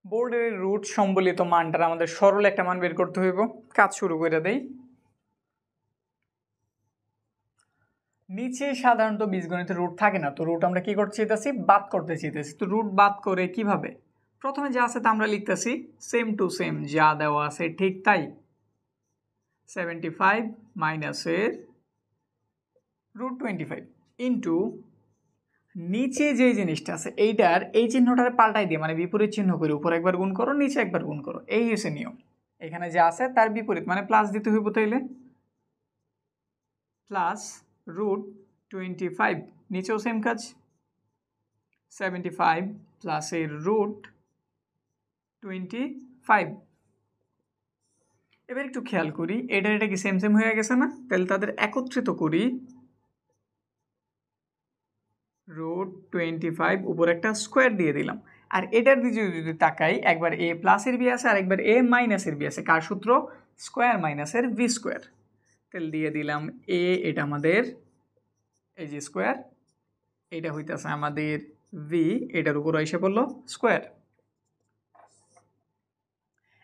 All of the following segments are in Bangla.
বোর্ডের রুট সম্বলিত মানটার আমাদের সরল একটা মান বের করতে হইব। কাজ শুরু করে দেই। নিচে সাধারণত বীজগণিতের রুট থাকে না, তো রুট আমরা কি করতে চাইতেছি, বাদ করতে চাইতেছি। তো রুট বাদ করে কিভাবে, প্রথমে যা আছে তা আমরা লিখতেছি সেম টু সেম, যা দেওয়া আছে ঠিক তাই। 75 মাইনাসের রুট 25 ইন্টু নিচে যে জিনিসটা আছে এইটার এই চিহ্নটার পাল্টাই দিয়ে, মানে বিপরীত চিহ্ন করে উপর একবার গুণ করো, নিচে একবার গুণ করো, এই হচ্ছে নিয়ম। এখানে যা আছে তার বিপরীত মানে প্লাস দিতে হইব, তাইলে প্লাস রুট 25, নিচেও সেম কাজ 75 প্লাস এর রুট 25। এবার একটু খেয়াল করি, এটা কি সেম সেম হয়ে গেছে না, তাহলে তাদের একত্রিত করি। রুট 25 উপর একটা স্কোয়ার দিয়ে দিলাম। আর এটার দিকে যদি তাকাই, একবার এ প্লাসের বি আছে আর একবার এ মাইনাসের বি আছে। কার সূত্র, স্কোয়ার মাইনাসের ভি স্কোয়ার। তাহলে দিয়ে দিলাম এ, এটা আমাদের এই যে স্কোয়ার, এটা হইতেছে আমাদের ভি, এটার উপর এসে পড়লো স্কোয়ার।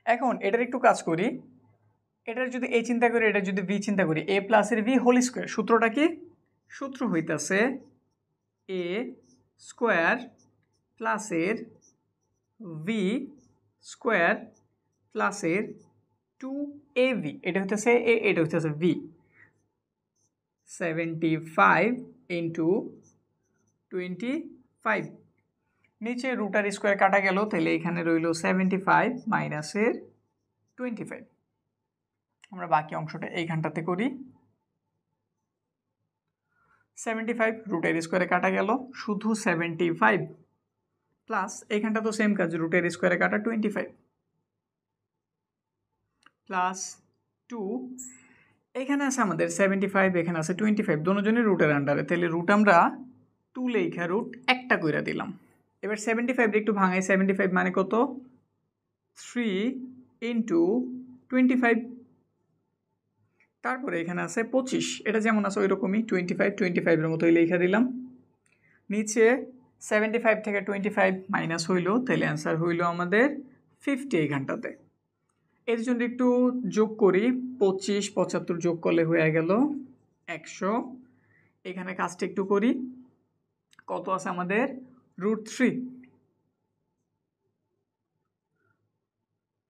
এখন এটার একটু কাজ করি, এটার যদি এ চিন্তা করি, এটা যদি ভি চিন্তা করি, এ প্লাসের ভি হোল স্কোয়ার। সূত্রটা কি, সূত্র হইতেছে এ স্কোয়ার প্লাসের ভি স্কোয়ার প্লাসের 2ab, এটা হইতেছে এ, এটা হইতেছে ভি। 75 ইন্টু 25, নিচে রুটার স্কোয়ার কাটা গেল, তাহলে এখানে রইল 75 মাইনাসের 25। আমরা বাকি অংশটা এইখানটাতে করি। 75 রুটের স্কোয়ারে কাটা গেল, শুধু 75 প্লাস এইখানটা তো সেম কাজ, রুটের স্কোয়ারে কাটা 25 প্লাস 2, এখানে আছে আমাদের 75, এখানে আছে 25, দুজনের রুটের আন্ডারে, তাহলে রুট আমরা 2 লেখা রুট একটা কইরা দিলাম। এবার 75 একটু ভাঙাই, 75 মানে কত, 3 ইন্টু 25। তারপরে এখানে আছে 25, এটা যেমন আছে ওই রকমই 25 মতোই লেখা দিলাম। নিচে 75 থেকে 25 মাইনাস হইল, তাহলে অ্যান্সার হইল আমাদের 50 এইখানটাতে। এর জন্য একটু যোগ করি, 25 75 যোগ করলে হয়ে গেল 100। এখানে কাজটা একটু করি, কত আছে আমাদের, রুট 3।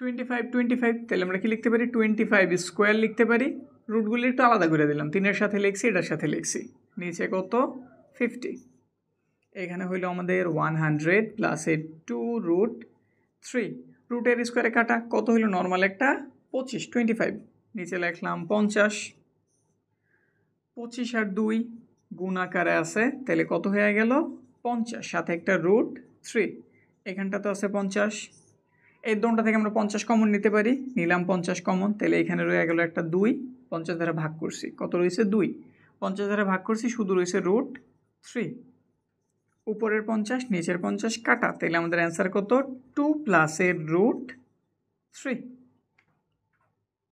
25 তাহলে আমরা কি লিখতে পারি, 25 স্কোয়ার লিখতে পারি। রুটগুলি একটু আলাদা করে দিলাম, 3-এর সাথে লিখছি, এটার সাথে লিখছি। নিচে কত, 50। এখানে হইল আমাদের 100 প্লাস এর 2 রুট 3, রুটের স্কোয়ারে কাটা কত হইল, নর্মাল একটা 25, 25 নিচে লিখলাম 50। 25 আর 2 গুণ আকারে আছে, তাহলে কত হয়ে গেল 50, সাথে একটা রুট 3, এখানটা তো আছে 50। এই দোনটা থেকে আমরা 50 কমন নিতে পারি, নিলাম 50 কমন, তাহলে এখানে রয়ে গেল একটা 2, 50 দ্বারা ভাগ করছি, কত রয়েছে 2, 50 দ্বারা ভাগ করছি, শুধু রয়েছে রুট 3। উপরের 50 নিচের 50 কাটা, তাহলে আমাদের অ্যান্সার কত, 2 প্লাসের রুট 3।